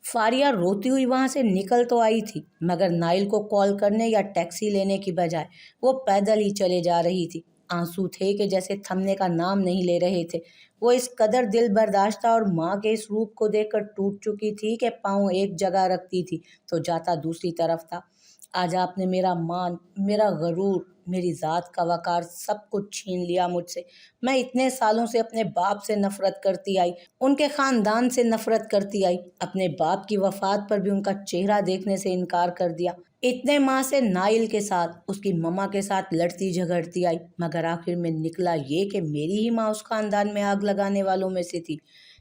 फारिया रोती हुई वहां से निकल तो आई थी, मगर नाइल को कॉल करने या टैक्सी लेने की बजाय वो पैदल ही चले जा रही थी। आंसू थे कि जैसे थमने का नाम नहीं ले रहे थे। वो इस कदर दिल बर्दाश्ता और माँ के इस रूप को देखकर टूट चुकी थी कि पाँव एक जगह रखती थी तो जाता दूसरी तरफ था। आज आपने मेरा मान, मेरा गरूर, मेरी ज़ात का वक़ार सब कुछ छीन लिया मुझसे। मैं इतने सालों से अपने बाप से नफ़रत करती आई, उनके ख़ानदान से नफ़रत करती आई, अपने बाप की वफ़ात पर भी उनका चेहरा देखने से इनकार कर दिया। इतने माह से नाइल के साथ, उसकी मम्मा के साथ लड़ती झगड़ती आई, मगर आखिर में निकला ये कि मेरी ही माँ उस ख़ानदान में आग लगाने वालों में से थी,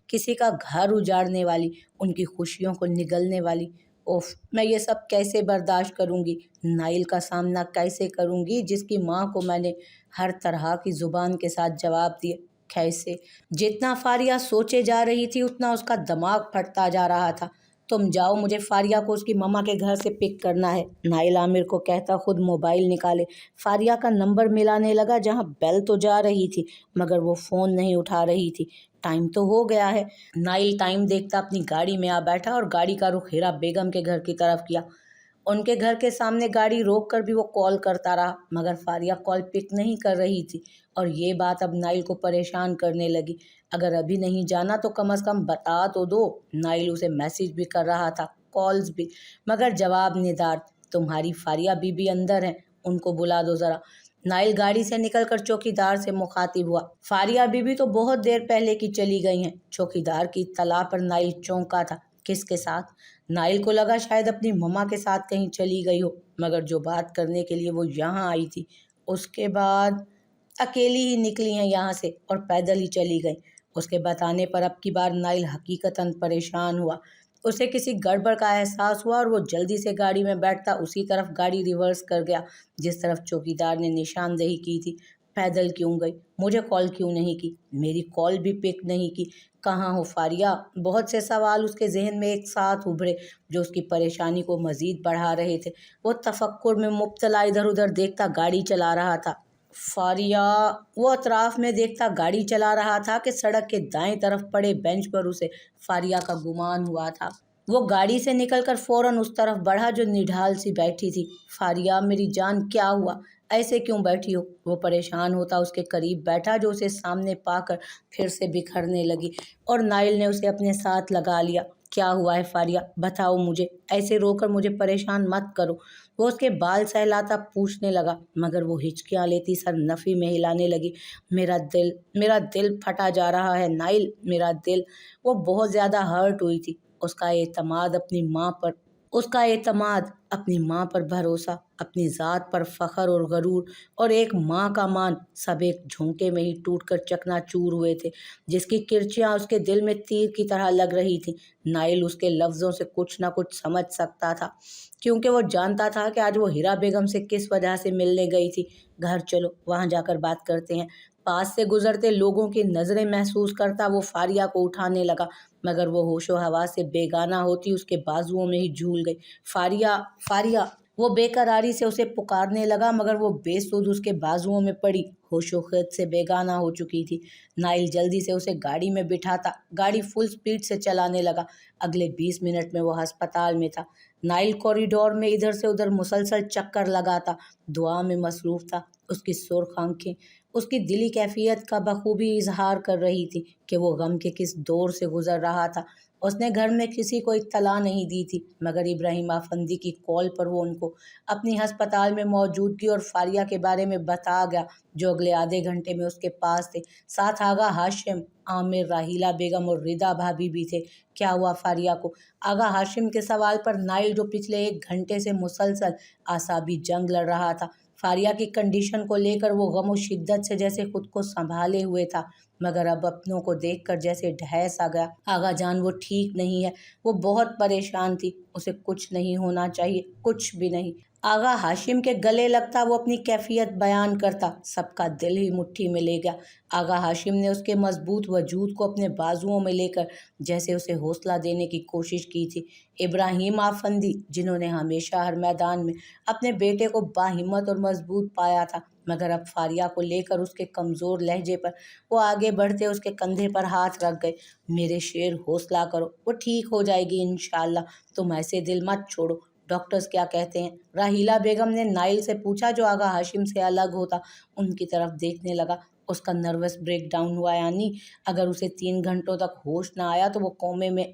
किसी का घर उजाड़ने वाली, उनकी खुशियों को निगलने वाली। ओफ, मैं ये सब कैसे बर्दाश्त करूंगी? नाइल का सामना कैसे करूंगी जिसकी माँ को मैंने हर तरह की जुबान के साथ जवाब दिए? कैसे? जितना फारिया सोचे जा रही थी उतना उसका दिमाग फटता जा रहा था। तुम जाओ, मुझे फारिया को उसकी मम्मा के घर से पिक करना है, नाइल आमिर को कहता खुद मोबाइल निकाले फारिया का नंबर मिलाने लगा, जहां बेल तो जा रही थी मगर वो फ़ोन नहीं उठा रही थी। टाइम तो हो गया है। नाइल टाइम देखता अपनी गाड़ी में आ बैठा और गाड़ी का रुख हीरा बेगम के घर की तरफ किया। उनके घर के सामने गाड़ी रोक कर भी वो कॉल करता रहा, मगर फारिया कॉल पिक नहीं कर रही थी और ये बात अब नाइल को परेशान करने लगी। अगर अभी नहीं जाना तो कम से कम बता तो दो। नाइल उसे मैसेज भी कर रहा था, कॉल्स भी, मगर जवाब निदार। तुम्हारी फारिया बीबी अंदर है, उनको बुला दो ज़रा। नाइल गाड़ी से निकलकर चौकीदार से मुखातिब हुआ। फारिया बीबी तो बहुत देर पहले की चली गई हैं। चौकीदार की इत्तला पर नाइल चौंका था। किसके साथ? नाइल को लगा शायद अपनी मम्मा के साथ कहीं चली गई हो, मगर जो बात करने के लिए वो यहाँ आई थी, उसके बाद अकेली ही निकली हैं यहाँ से और पैदल ही चली गई। उसके बताने पर अब की बार नाइल हकीकतन परेशान हुआ। उसे किसी गड़बड़ का एहसास हुआ और वो जल्दी से गाड़ी में बैठता उसी तरफ गाड़ी रिवर्स कर गया जिस तरफ चौकीदार ने निशानदेही की थी। पैदल क्यों गई? मुझे कॉल क्यों नहीं की? मेरी कॉल भी पिक नहीं की। कहाँ हो फारिया? बहुत से सवाल उसके जहन में एक साथ उभरे जो उसकी परेशानी को मजीद बढ़ा रहे थे। वो तफक्कुर में मुब्तला इधर उधर देखता गाड़ी चला रहा था। फारिया, वो अतराफ में देखता गाड़ी चला रहा था कि सड़क के दाएं तरफ पड़े बेंच पर उसे फारिया का गुमान हुआ था। वो गाड़ी से निकलकर फौरन उस तरफ बढ़ा जो निढाल सी बैठी थी। फारिया, मेरी जान, क्या हुआ? ऐसे क्यों बैठी हो? वो परेशान होता उसके करीब बैठा जो उसे सामने पाकर फिर से बिखरने लगी और नाइल ने उसे अपने साथ लगा लिया। क्या हुआ है फारिया? बताओ मुझे, ऐसे रोकर मुझे परेशान मत करो। वो उसके बाल सहलाता पूछने लगा, मगर वो हिचकियाँ लेती सर नफ़ी में हिलाने लगी। मेरा दिल फटा जा रहा है नाइल, मेरा दिल। वो बहुत ज़्यादा हर्ट हुई थी। उसका एतमाद अपनी माँ पर भरोसा, अपनी ज़ात पर फ़ख्र और गरूर और एक माँ का मान, सब एक झोंके में ही टूटकर चकनाचूर हुए थे, जिसकी किरचियाँ उसके दिल में तीर की तरह लग रही थी। नाइल उसके लफ्ज़ों से कुछ न कुछ समझ सकता था, क्योंकि वो जानता था कि आज वो हीरा बेगम से किस वजह से मिलने गई थी। घर चलो, वहाँ जाकर बात करते हैं। पास से गुजरते लोगों की नज़रें महसूस करता वो फारिया को उठाने लगा, मगर वो होशो हवास से बेगाना होती उसके बाजुओं में ही झूल गई। फारिया, फारिया, वो बेकरारी से उसे पुकारने लगा, मगर वो बेसुध उसके बाजुओं में पड़ी होशो खत से बेगाना हो चुकी थी। नाइल जल्दी से उसे गाड़ी में बिठाता गाड़ी फुल स्पीड से चलाने लगा। अगले 20 मिनट में वो अस्पताल में था। नाइल कॉरिडोर में इधर से उधर मुसलसल चक्कर लगाता दुआ में मसरूफ था। उसकी सुर्ख आंखें उसकी दिली कैफियत का बखूबी इजहार कर रही थी कि वो गम के किस दौर से गुजर रहा था। उसने घर में किसी को इत्तला नहीं दी थी, मगर इब्राहिम आफंदी की कॉल पर वो उनको अपनी अस्पताल में मौजूदगी और फारिया के बारे में बता गया, जो अगले आधे घंटे में उसके पास थे। साथ आगा हाशिम, आमिर, राहीला बेगम और रिदा भाभी भी थे। क्या हुआ फारिया को? आगा हाशिम के सवाल पर नाइल, जो पिछले 1 घंटे से मुसलसल आसाबी जंग लड़ रहा था, फारिया की कंडीशन को लेकर वो गम और शिद्दत से जैसे खुद को संभाले हुए था, मगर अब अपनों को देखकर जैसे ढह सा गया। आगा जान, वो ठीक नहीं है, वो बहुत परेशान थी, उसे कुछ नहीं होना चाहिए, कुछ भी नहीं। आगा हाशिम के गले लगता, वो अपनी कैफियत बयान करता। सबका दिल ही मुट्ठी में ले गया। आगा हाशिम ने उसके मजबूत वजूद को अपने बाजुओं में लेकर जैसे उसे हौसला देने की कोशिश की थी। इब्राहिम आफंदी, जिन्होंने हमेशा हर मैदान में अपने बेटे को बाहिम्मत और मजबूत पाया था, मगर अब फारिया को लेकर उसके कमज़ोर लहजे पर वो आगे बढ़ते उसके कंधे पर हाथ रख गए। मेरे शेर, हौसला करो, वो ठीक हो जाएगी इंशाल्लाह, तुम ऐसे दिल मत छोड़ो। डॉक्टर्स क्या कहते हैं? राहीला बेगम ने नाइल से पूछा, जो आगा हाशिम से अलग होता उनकी तरफ देखने लगा। उसका नर्वस ब्रेक डाउन हुआ, यानी अगर उसे 3 घंटों तक होश ना आया तो वो कोमे में।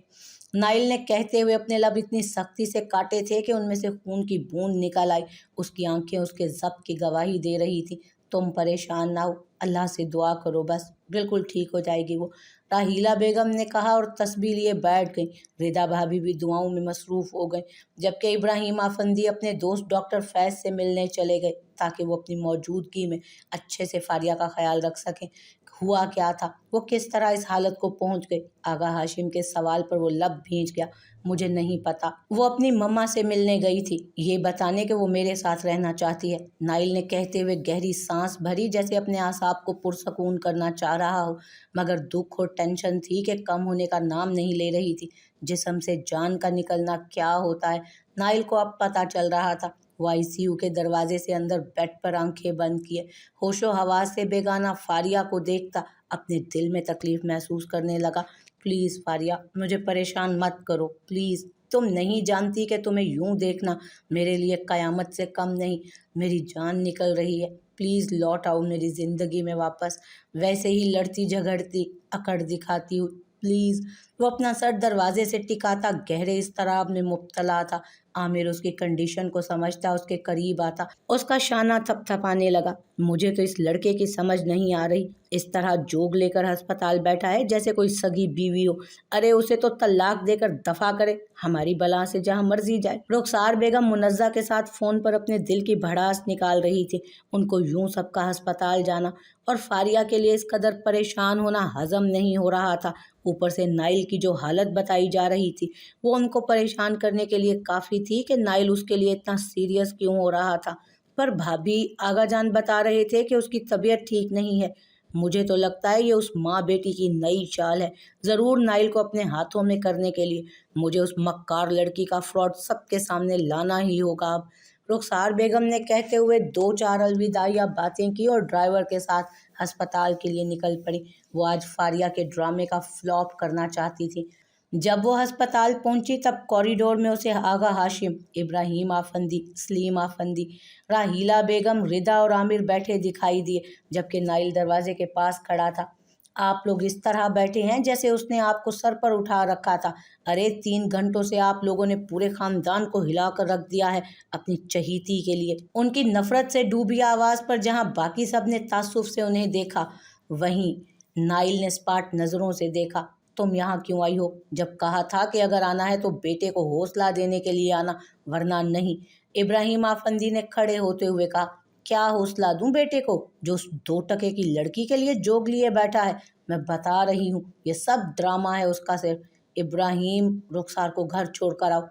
नाइल ने कहते हुए अपने लब इतनी सख्ती से काटे थे कि उनमें से खून की बूंद निकल आई। उसकी आंखें उसके ज़ब्त की गवाही दे रही थी। तुम परेशान ना हो, अल्लाह से दुआ करो, बस बिल्कुल ठीक हो जाएगी वो, राहीला बेगम ने कहा और तस्बीह लिए बैठ गई। रिदा भाभी भी दुआओं में मसरूफ़ हो गई, जबकि इब्राहिम आफंदी अपने दोस्त डॉक्टर फैज़ से मिलने चले गए ताकि वो अपनी मौजूदगी में अच्छे से फारिया का ख्याल रख सकें। हुआ क्या था, वो किस तरह इस हालत को पहुंच गई? आगा हाशिम के सवाल पर वो लब भींच गया। मुझे नहीं पता, वो अपनी मम्मा से मिलने गई थी, ये बताने कि वो मेरे साथ रहना चाहती है। नाइल ने कहते हुए गहरी सांस भरी, जैसे अपने आसाब को पुरसकून करना चाह रहा हो, मगर दुख और टेंशन थी कि कम होने का नाम नहीं ले रही थी। जिस्म से जान का निकलना क्या होता है, नाइल को अब पता चल रहा था। वो आईसीयू के दरवाजे से अंदर बेड पर आंखें बंद किए होशो हवास से बेगाना फारिया को देखता अपने दिल में तकलीफ महसूस करने लगा। प्लीज़ फारिया, मुझे परेशान मत करो, प्लीज़। तुम नहीं जानती कि तुम्हें यूं देखना मेरे लिए क़यामत से कम नहीं। मेरी जान निकल रही है, प्लीज़ लौट आओ मेरी ज़िंदगी में वापस, वैसे ही लड़ती झगड़ती अकड़ दिखाती हूँ, प्लीज़। वो अपना सर दरवाजे से टिकाता गहरे इज़्तिराब में मुब्तला था। आमिर उसकी कंडीशन को समझता, उसके करीब आता, उसका शाना थपथपाने लगा। मुझे तो इस लड़के की समझ नहीं आ रही, इस तरह जोग लेकर अस्पताल बैठा है जैसे कोई सगी बीवी हो। अरे उसे तो तलाक देकर दफा करे, हमारी बला से जहाँ मर्जी जाए। रुखसार बेगम मुनज़्ज़ा के साथ फ़ोन पर अपने दिल की भड़ास निकाल रही थी। उनको यूं सबका अस्पताल जाना और फारिया के लिए इस कदर परेशान होना हजम नहीं हो रहा था। ऊपर से नाइल की जो हालत बताई जा रही थी, वो उनको परेशान करने के लिए काफ़ी थी कि नाइल उसके लिए इतना सीरियस क्यों हो रहा था। पर भाभी आगा जान बता रहे थे कि उसकी तबीयत ठीक नहीं है। मुझे तो लगता है ये उस माँ बेटी की नई चाल है, ज़रूर नाइल को अपने हाथों में करने के लिए। मुझे उस मक्कार लड़की का फ्रॉड सबके सामने लाना ही होगा अब। रुखसार बेगम ने कहते हुए 2-4 अलविदाइया बातें की और ड्राइवर के साथ अस्पताल के लिए निकल पड़ी। वो आज फारिया के ड्रामे का फ्लॉप करना चाहती थी। जब वो अस्पताल पहुंची तब कॉरिडोर में उसे आगा हाशिम, इब्राहिम आफंदी, सलीम आफंदी, राहीला बेगम, रिदा और आमिर बैठे दिखाई दिए, जबकि नाइल दरवाजे के पास खड़ा था। आप लोग इस तरह बैठे हैं जैसे उसने आपको सर पर उठा रखा था। अरे 3 घंटों से आप लोगों ने पूरे खानदान को हिला कर रख दिया है अपनी चहीती के लिए। उनकी नफरत से डूबी आवाज़ पर जहां बाकी सब ने तासुफ से उन्हें देखा, वहीं नाइल ने स्पाट नज़रों से देखा। तुम यहाँ क्यों आई हो? जब कहा था कि अगर आना है तो बेटे को हौसला देने के लिए आना, वरना नहीं। इब्राहिम आफंदी ने खड़े होते हुए कहा। क्या हौसला दूं बेटे को, जो उस 2 टके की लड़की के लिए जोग लिए बैठा है? मैं बता रही हूँ, ये सब ड्रामा है उसका सिर्फ। इब्राहिम, रुखसार को घर छोड़ कर आओ।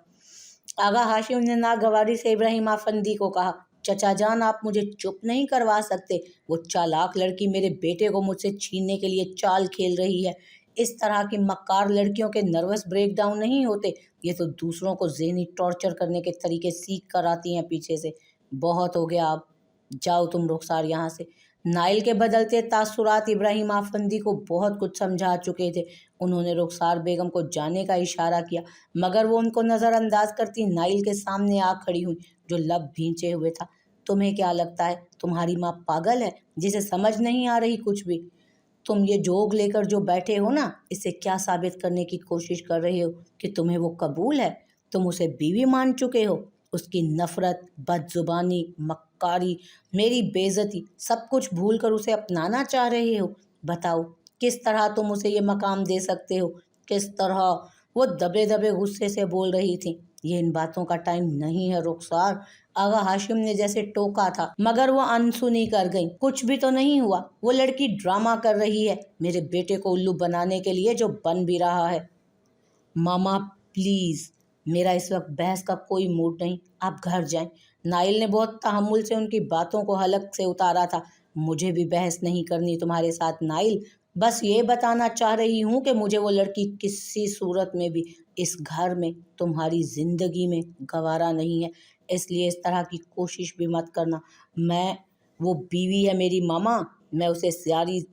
आगा हाशिम ने नागवारी से इब्राहिम आफंदी को कहा। चचा जान, आप मुझे चुप नहीं करवा सकते? वो चालाक लड़की मेरे बेटे को मुझसे छीनने के लिए चाल खेल रही है। इस तरह की मक्कार लड़कियों के नर्वस ब्रेकडाउन नहीं होते, ये तो दूसरों को ज़हनी टॉर्चर करने के तरीके सीख कर आती हैं पीछे से। बहुत हो गया अब, जाओ तुम रुखसार यहाँ से। नाइल के बदलते तासुरात इब्राहिम आफंदी को बहुत कुछ समझा चुके थे। उन्होंने रुखसार बेगम को जाने का इशारा किया, मगर वो उनको नज़रअंदाज करती नाइल के सामने आ खड़ी हुई, जो लब भींचे हुए था। तुम्हें क्या लगता है तुम्हारी माँ पागल है, जिसे समझ नहीं आ रही कुछ भी? तुम ये जोग लेकर जो बैठे हो ना, इससे क्या साबित करने की कोशिश कर रहे हो कि तुम्हें वो कबूल है? तुम उसे बीवी मान चुके हो। उसकी नफरत, बदजुबानी, मक्कारी, मेरी बेइज्जती, सब कुछ भूल कर उसे अपनाना चाह रहे हो। बताओ किस तरह तुम उसे ये मकाम दे सकते हो? किस तरह? वो दबे दबे गुस्से से बोल रही थी। ये इन बातों का टाइम नहीं है रुखसार, आगा हाशिम ने जैसे टोका था, मगर वो अनसुनी कर गई। कुछ भी तो नहीं हुआ, वो लड़की ड्रामा कर रही है मेरे बेटे को उल्लू बनाने के लिए, जो बन भी रहा है। मामा प्लीज़, मेरा इस वक्त बहस का कोई मूड नहीं, आप घर जाएं। नाइल ने बहुत तहम्मुल से उनकी बातों को हलक से उतारा था। मुझे भी बहस नहीं करनी तुम्हारे साथ नाइल, बस ये बताना चाह रही हूँ कि मुझे वो लड़की किसी सूरत में भी इस घर में तुम्हारी ज़िंदगी में गवारा नहीं है, इसलिए इस तरह की कोशिश भी मत करना। मैं वो बीवी है मेरी मामा, मैं उसे सारी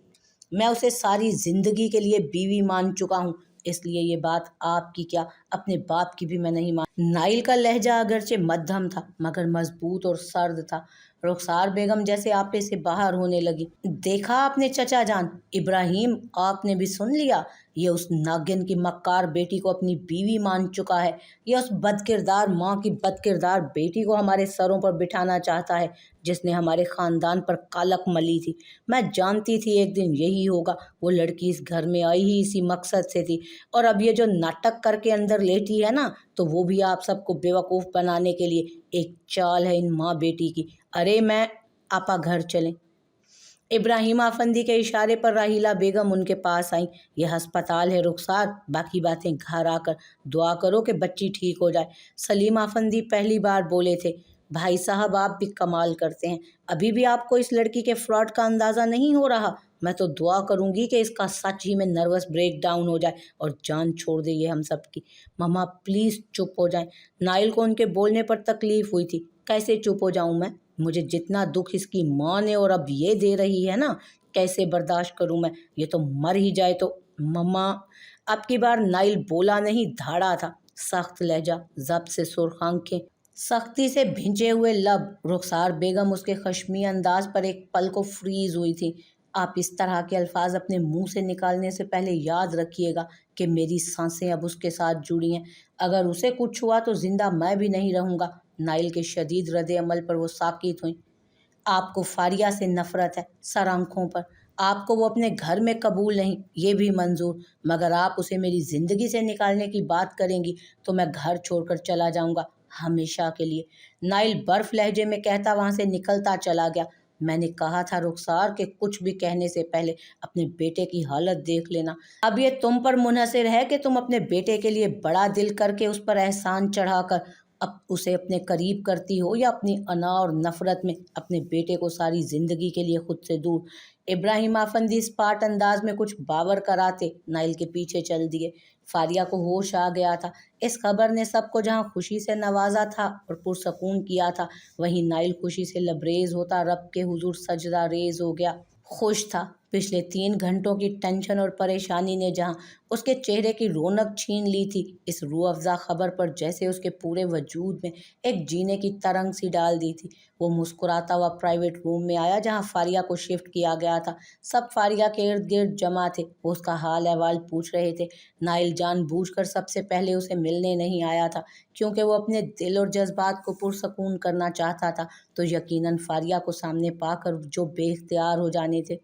मैं उसे सारी ज़िंदगी के लिए बीवी मान चुका हूँ, इसलिए ये बात आपकी क्या अपने बाप की भी मैं नहीं मान। नाइल का लहजा अगरचे मध्यम था मगर मजबूत और सर्द था। रुखसार बेगम जैसे आपे से बाहर होने लगी। देखा आपने चचा जान, इब्राहिम आपने भी सुन लिया, ये उस नागिन की मक्कार बेटी को अपनी बीवी मान चुका है। ये उस बदकिरदार माँ की बदकिरदार बेटी को हमारे सरों पर बिठाना चाहता है, जिसने हमारे ख़ानदान पर कालक मली थी। मैं जानती थी एक दिन यही होगा। वो लड़की इस घर में आई ही इसी मकसद से थी, और अब ये जो नाटक करके अंदर लेटी है ना, तो वो भी आप सबको बेवकूफ़ बनाने के लिए एक चाल है इन माँ बेटी की। अरे मैं आपा घर चलें। इब्राहिम आफंदी के इशारे पर राहिला बेगम उनके पास आई। यह अस्पताल है रुखसार, बाकी बातें घर आकर दुआ करो कि बच्ची ठीक हो जाए। सलीम आफंदी पहली बार बोले थे। भाई साहब आप भी कमाल करते हैं, अभी भी आपको इस लड़की के फ्रॉड का अंदाज़ा नहीं हो रहा। मैं तो दुआ करूंगी कि इसका सच ही में नर्वस ब्रेक डाउन हो जाए और जान छोड़ दे ये हम सब की। मम्मा प्लीज़ चुप हो जाएं। नाइल को उनके बोलने पर तकलीफ़ हुई थी। कैसे चुप हो जाऊं मैं? मुझे जितना दुख इसकी माँ ने और अब ये दे रही है ना, कैसे बर्दाश्त करूं मैं? ये तो मर ही जाए तो। मम्मा, अब की बार नाइल बोला नहीं धाड़ा था। सख्त लहजा, जब्त से सुर्ख आंखें, सख्ती से भिंचे हुए लब। रुखसार बेगम उसके खश्मी अंदाज पर एक पल को फ्रीज हुई थी। आप इस तरह के अल्फाज अपने मुंह से निकालने से पहले याद रखिएगा कि मेरी सांसें अब उसके साथ जुड़ी हैं। अगर उसे कुछ हुआ तो जिंदा मैं भी नहीं रहूंगा। नाइल के शदीद रद्द अमल पर वो साकित हुई। आपको फारिया से नफरत है, सर आंखों पर। आपको वो अपने घर में कबूल नहीं, ये भी मंजूर, मगर आप उसे मेरी ज़िंदगी से निकालने की बात करेंगी तो मैं घर छोड़कर चला जाऊंगा हमेशा के लिए। नाइल बर्फ लहजे में कहता वहां से निकलता चला गया। मैंने कहा था रुखसार कि कुछ भी कहने से पहले अपने बेटे की हालत देख लेना। अब ये तुम पर मुनहसर है कि तुम अपने बेटे के लिए बड़ा दिल करके उस पर एहसान चढ़ाकर अब उसे अपने करीब करती हो, या अपनी अना और नफरत में अपने बेटे को सारी जिंदगी के लिए खुद से दूर। इब्राहिम आफंदी इस पाट अंदाज में कुछ बावर कराते नाइल के पीछे चल दिए। फारिया को होश आ गया था। इस खबर ने सबको जहां खुशी से नवाजा था और पुरसकून किया था, वहीं नाइल खुशी से लबरेज होता रब के हुजूर सजदा रेज हो गया। खुश था। पिछले 3 घंटों की टेंशन और परेशानी ने जहां उसके चेहरे की रौनक छीन ली थी, इस रूह अफ़ज़ा खबर पर जैसे उसके पूरे वजूद में एक जीने की तरंग सी डाल दी थी। वो मुस्कुराता हुआ प्राइवेट रूम में आया जहां फारिया को शिफ्ट किया गया था। सब फारिया के इर्द गिर्द जमा थे, वो उसका हाल अहवाल पूछ रहे थे। नाइल जानबूझकर सबसे पहले उसे मिलने नहीं आया था, क्योंकि वो अपने दिल और जज्बात को पुरसकून करना चाहता था, तो यकीनन फारिया को सामने पाकर जो बेख्तियार हो जाने थे।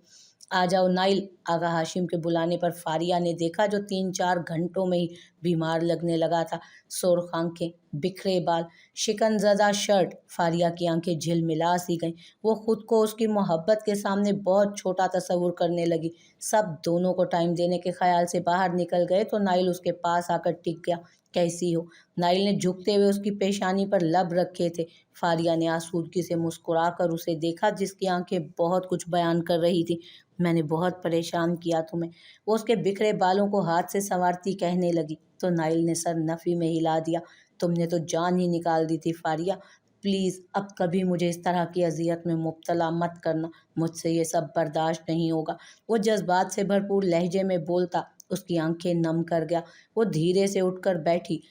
आ जाओ नाइल, आगा हाशिम के बुलाने पर फारिया ने देखा, जो 3-4 घंटों में ही बीमार लगने लगा था। सुर्ख आंखें, बिखरे बाल, शिकनज़दा शर्ट। फारिया की आंखें झिलमिला सी गईं। वो खुद को उसकी मोहब्बत के सामने बहुत छोटा तस्वुर करने लगी। सब दोनों को टाइम देने के ख्याल से बाहर निकल गए तो नाइल उसके पास आकर टिक गया। कैसी हो? नाइल ने झुकते हुए उसकी पेशानी पर लब रखे थे। फारिया ने आसूदगी से मुस्कुराकर उसे देखा, जिसकी आंखें बहुत कुछ बयान कर रही थी। मैंने बहुत परेशान किया तुम्हें, वो उसके बिखरे बालों को हाथ से संवारती कहने लगी, तो नाइल ने सर नफ़ी में हिला दिया। तुमने तो जान ही निकाल दी थी फारिया। प्लीज़ अब कभी मुझे इस तरह की अजियत में मुब्तला मत करना, मुझसे ये सब बर्दाश्त नहीं होगा। वो जज्बात से भरपूर लहजे में बोलता उसकी आंखें नम कर गया। वो धीरे से उठकर बैठी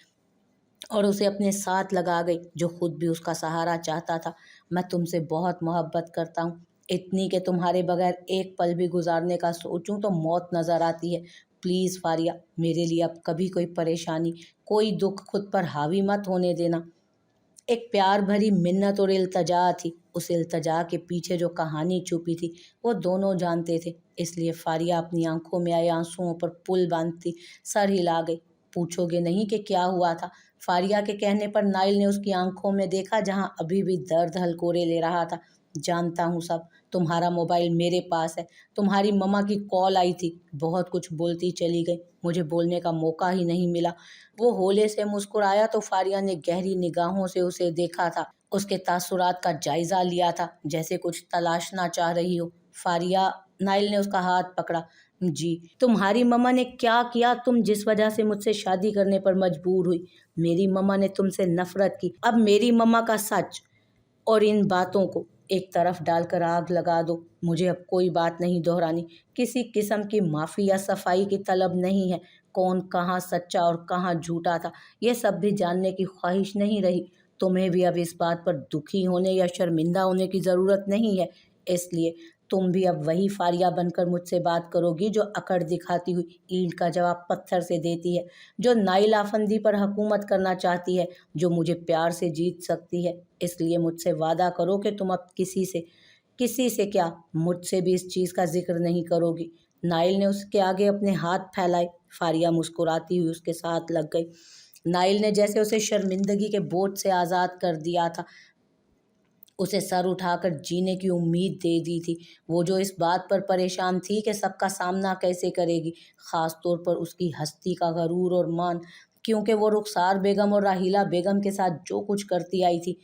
और उसे अपने साथ लगा गई, जो खुद भी उसका सहारा चाहता था। मैं तुमसे बहुत मोहब्बत करता हूँ, इतनी कि तुम्हारे बगैर एक पल भी गुजारने का सोचूं तो मौत नज़र आती है। प्लीज़ फारिया, मेरे लिए अब कभी कोई परेशानी, कोई दुख खुद पर हावी मत होने देना। एक प्यार भरी मिन्नत और इल्तजा थी। उस इल्तजा के पीछे जो कहानी छुपी थी वो दोनों जानते थे, इसलिए फारिया अपनी आंखों में आए आंसुओं पर पुल बांधती सर हिला गई। पूछोगे नहीं कि क्या हुआ था? फारिया के कहने पर नाइल ने उसकी आंखों में देखा, जहां अभी भी दर्द हलकोरे ले रहा था। जानता हूँ सब। तुम्हारा मोबाइल मेरे पास है, तुम्हारी मम्मा की कॉल आई थी, बहुत कुछ बोलती चली गई, मुझे बोलने का मौका ही नहीं मिला। वो होले से मुस्कुराया तो फारिया ने गहरी निगाहों से उसे देखा था, उसके तासुरात का जायजा लिया था, जैसे कुछ तलाशना चाह रही हो। फारिया, नाइल ने उसका हाथ पकड़ा। जी, तुम्हारी मम्मा ने क्या किया तुम जिस वजह से मुझसे शादी करने पर मजबूर हुई? मेरी मम्मा ने तुमसे नफरत की। अब मेरी मम्मा का सच और इन बातों को एक तरफ डालकर आग लगा दो। मुझे अब कोई बात नहीं दोहरानी, किसी किस्म की माफ़ी या सफाई की तलब नहीं है। कौन कहाँ सच्चा और कहाँ झूठा था, ये सब भी जानने की ख्वाहिश नहीं रही। तुम्हें भी अब इस बात पर दुखी होने या शर्मिंदा होने की ज़रूरत नहीं है। इसलिए तुम भी अब वही फारिया बनकर मुझसे बात करोगी जो अकड़ दिखाती हुई ईंट का जवाब पत्थर से देती है, जो नाइल आफंदी पर हुकूमत करना चाहती है, जो मुझे प्यार से जीत सकती है। इसलिए मुझसे वादा करो कि तुम अब किसी से क्या, मुझसे भी इस चीज़ का जिक्र नहीं करोगी। नाइल ने उसके आगे अपने हाथ फैलाए। फारिया मुस्कुराती हुई उसके साथ लग गई। नाइल ने जैसे उसे शर्मिंदगी के बोझ से आज़ाद कर दिया था, उसे सर उठाकर जीने की उम्मीद दे दी थी। वो जो इस बात पर परेशान थी कि सबका सामना कैसे करेगी, ख़ास तौर पर उसकी हस्ती का गरूर और मान, क्योंकि वो रुखसार बेगम और राहिला बेगम के साथ जो कुछ करती आई थी,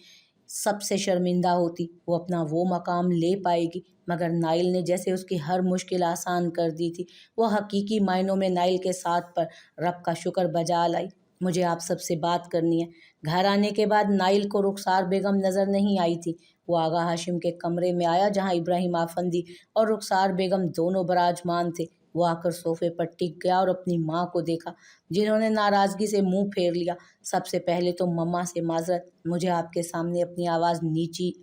सबसे शर्मिंदा होती। वो अपना वो मकाम ले पाएगी, मगर नाइल ने जैसे उसकी हर मुश्किल आसान कर दी थी। वो हकीकी मायनों में नाइल के साथ पर रब का शुक्र बजा लाई। मुझे आप सबसे बात करनी है। घर आने के बाद नाइल को रुखसार बेगम नज़र नहीं आई थी। वो आगा हाशिम के कमरे में आया जहाँ इब्राहिम आफंदी और रुखसार बेगम दोनों बराजमान थे। वो आकर सोफे पर टिक गया और अपनी माँ को देखा, जिन्होंने नाराज़गी से मुंह फेर लिया। सबसे पहले तो मम्मा से माजरत, मुझे आपके सामने अपनी आवाज़ नीची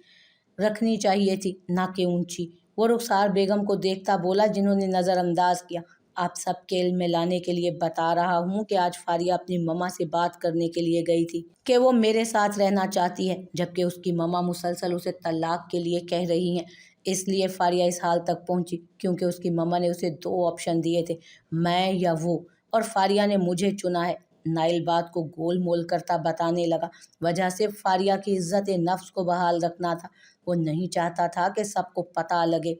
रखनी चाहिए थी, ना कि ऊंची। वो रुखसार बेगम को देखता बोला, जिन्होंने नज़रअंदाज किया। आप सबके इल्म में लाने के लिए बता रहा हूँ कि आज फारिया अपनी मम्मा से बात करने के लिए गई थी कि वो मेरे साथ रहना चाहती है, जबकि उसकी मम्मा मुसलसल उसे तलाक के लिए कह रही हैं। इसलिए फारिया इस हाल तक पहुंची क्योंकि उसकी मम्मा ने उसे दो ऑप्शन दिए थे, मैं या वो, और फारिया ने मुझे चुना है। नाइल बात को गोल मोल करता बताने लगा, वजह सिर्फ फारिया की इज्जत नफ्स को बहाल रखना था। वो नहीं चाहता था कि सबको पता लगे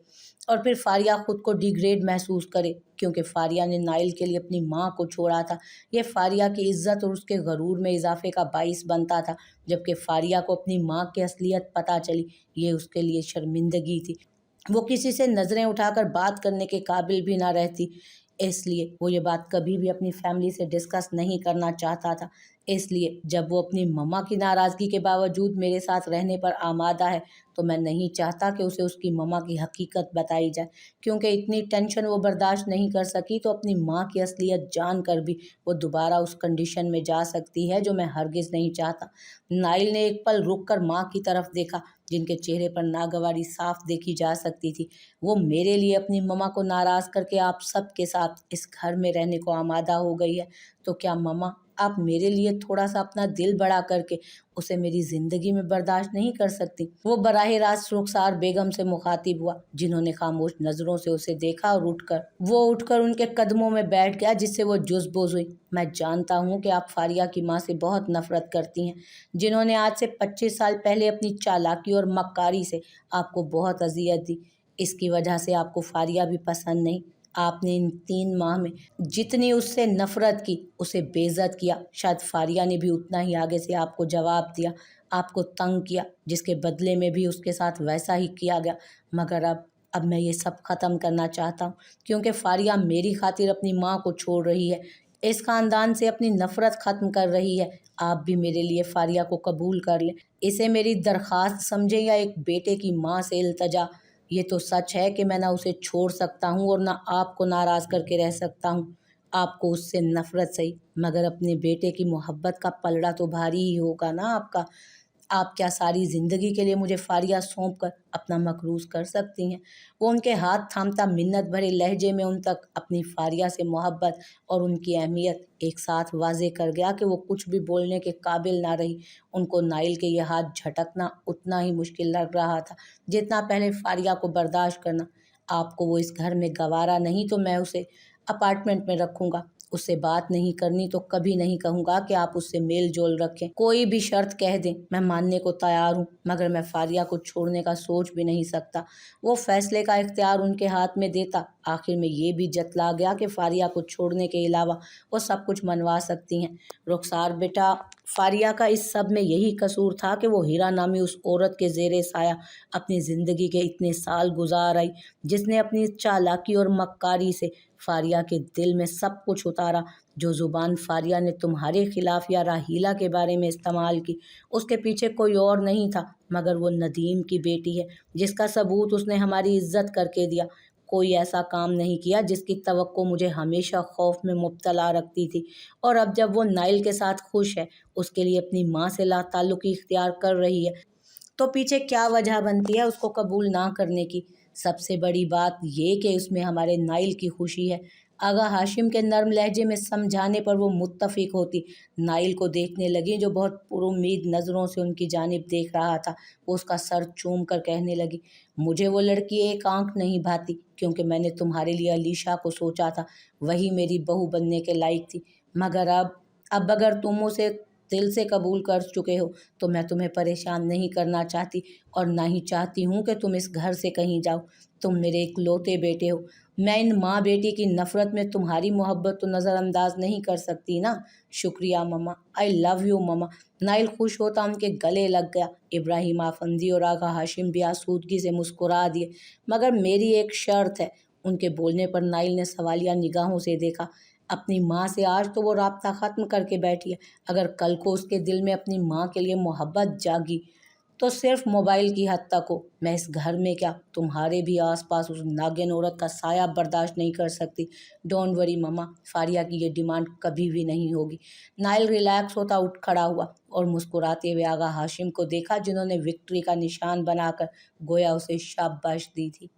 और फिर फारिया खुद को डिग्रेड महसूस करे, क्योंकि फारिया ने नाइल के लिए अपनी माँ को छोड़ा था। ये फारिया की इज्जत और उसके गरूर में इजाफे का बाइस बनता था। जबकि फारिया को अपनी माँ की असलियत पता चली, ये उसके लिए शर्मिंदगी थी। वो किसी से नज़रें उठाकर बात करने के काबिल भी ना रहती। इसलिए वो ये बात कभी भी अपनी फैमिली से डिस्कस नहीं करना चाहता था। इसलिए जब वो अपनी मम्मा की नाराज़गी के बावजूद मेरे साथ रहने पर आमादा है, तो मैं नहीं चाहता कि उसे उसकी मम्मा की हकीकत बताई जाए, क्योंकि इतनी टेंशन वो बर्दाश्त नहीं कर सकी तो अपनी माँ की असलियत जान कर भी वो दोबारा उस कंडीशन में जा सकती है जो मैं हरगिज़ नहीं चाहता। नाइल ने एक पल रुक कर माँ की तरफ देखा, जिनके चेहरे पर नागवारी साफ देखी जा सकती थी। वो मेरे लिए अपनी मम्मा को नाराज़ करके आप सब के साथ इस घर में रहने को आमादा हो गई है, तो क्या मम्मा आप मेरे लिए थोड़ा सा अपना दिल बड़ा करके उसे मेरी ज़िंदगी में बर्दाश्त नहीं कर सकती? वो बराह रास्त रुखसार बेगम से मुखातिब हुआ, जिन्होंने खामोश नज़रों से उसे देखा और उठकर उनके कदमों में बैठ गया, जिससे वो जुज़-बुज़ हुई। मैं जानता हूँ कि आप फारिया की माँ से बहुत नफ़रत करती हैं, जिन्होंने आज से 25 साल पहले अपनी चालाकी और मक्कारी से आपको बहुत अजियत दी। इसकी वजह से आपको फारिया भी पसंद नहीं। आपने इन 3 माह में जितनी उससे नफ़रत की, उसे बेइज़्ज़त किया। शायद फारिया ने भी उतना ही आगे से आपको जवाब दिया, आपको तंग किया, जिसके बदले में भी उसके साथ वैसा ही किया गया। मगर अब मैं ये सब ख़त्म करना चाहता हूँ, क्योंकि फारिया मेरी खातिर अपनी माँ को छोड़ रही है, इस ख़ानदान से अपनी नफ़रत ख़त्म कर रही है। आप भी मेरे लिए फारिया को कबूल कर लें। इसे मेरी दरख्वास्त समझें या एक बेटे की माँ से इल्तजा। ये तो सच है कि मैं ना उसे छोड़ सकता हूँ और ना आपको नाराज़ करके रह सकता हूँ। आपको उससे नफ़रत सही, मगर अपने बेटे की मोहब्बत का पलड़ा तो भारी ही होगा ना आपका। आप क्या सारी ज़िंदगी के लिए मुझे फारिया सौंप कर अपना मकरूज़ कर सकती हैं? वो उनके हाथ थामता मिन्नत भरे लहजे में उन तक अपनी फारिया से मोहब्बत और उनकी अहमियत एक साथ वाज़े कर गया कि वो कुछ भी बोलने के काबिल ना रही। उनको नाइल के ये हाथ झटकना उतना ही मुश्किल लग रहा था जितना पहले फारिया को बर्दाश्त करना। आपको वो इस घर में गवारा नहीं तो मैं उसे अपार्टमेंट में रखूँगा। उससे बात नहीं करनी तो कभी नहीं कहूँगा कि आप उससे मेल जोल रखें। कोई भी शर्त कह दें, मैं मानने को तैयार हूँ, मगर मैं फारिया को छोड़ने का सोच भी नहीं सकता। वो फैसले का इख्तियार उनके हाथ में देता। आखिर में ये भी जतला गया कि फारिया को छोड़ने के अलावा वो सब कुछ मनवा सकती हैं। रुखसार बेटा, फारिया का इस सब में यही कसूर था कि वो हीरा नामी उस औरत के ज़ेरे साया अपनी ज़िंदगी के इतने साल गुजार आई, जिसने अपनी चालाकी और मक्कारी से फारिया के दिल में सब कुछ उतारा। जो ज़ुबान फारिया ने तुम्हारे खिलाफ या राहीला के बारे में इस्तेमाल की, उसके पीछे कोई और नहीं था मगर वो नदीम की बेटी है, जिसका सबूत उसने हमारी इज्जत करके दिया। कोई ऐसा काम नहीं किया जिसकी तवक्को मुझे हमेशा खौफ में मुब्तला रखती थी, और अब जब वो नाइल के साथ खुश है, उसके लिए अपनी माँ से ला ताल्लुकी इख्तियार कर रही है, तो पीछे क्या वजह बनती है उसको कबूल ना करने की। सबसे बड़ी बात ये कि उसमें हमारे नाइल की खुशी है। आगा हाशिम के नर्म लहजे में समझाने पर वो मुत्तफिक होती। नाइल को देखने लगी, जो बहुत पुरुम्मीद नज़रों से उनकी जानिब देख रहा था। वो उसका सर चूम कर कहने लगी, मुझे वो लड़की एक आंख नहीं भाती, क्योंकि मैंने तुम्हारे लिए अलीशा को सोचा था, वही मेरी बहू बनने के लायक थी। मगर अब अगर तुम उसे दिल से कबूल कर चुके हो तो मैं तुम्हें परेशान नहीं करना चाहती, और ना ही चाहती हूँ कि तुम इस घर से कहीं जाओ। तुम मेरे इकलौते बेटे हो। मैं इन माँ बेटी की नफ़रत में तुम्हारी मोहब्बत तो नज़रअंदाज नहीं कर सकती ना। शुक्रिया mumma, I love you mumma. नाइल खुश होता उनके गले लग गया। इब्राहिम आफंदी और आगा हाशिम भी आसूदगी से मुस्कुरा दिए। मगर मेरी एक शर्त है। उनके बोलने पर नाइल ने सवालिया निगाहों से देखा। अपनी माँ से आज तो वो राब्ता ख़त्म करके बैठी है, अगर कल को उसके दिल में अपनी माँ के लिए मोहब्बत जागी तो सिर्फ मोबाइल की हद तक हो। मैं इस घर में क्या, तुम्हारे भी आसपास उस नागिन औरत का साया बर्दाश्त नहीं कर सकती। डोंट वरी मम्मा, फारिया की ये डिमांड कभी भी नहीं होगी। नाइल रिलैक्स होता उठ खड़ा हुआ और मुस्कुराते हुए आगा हाशिम को देखा, जिन्होंने विक्ट्री का निशान बनाकर गोया उसे शाबाश दी थी।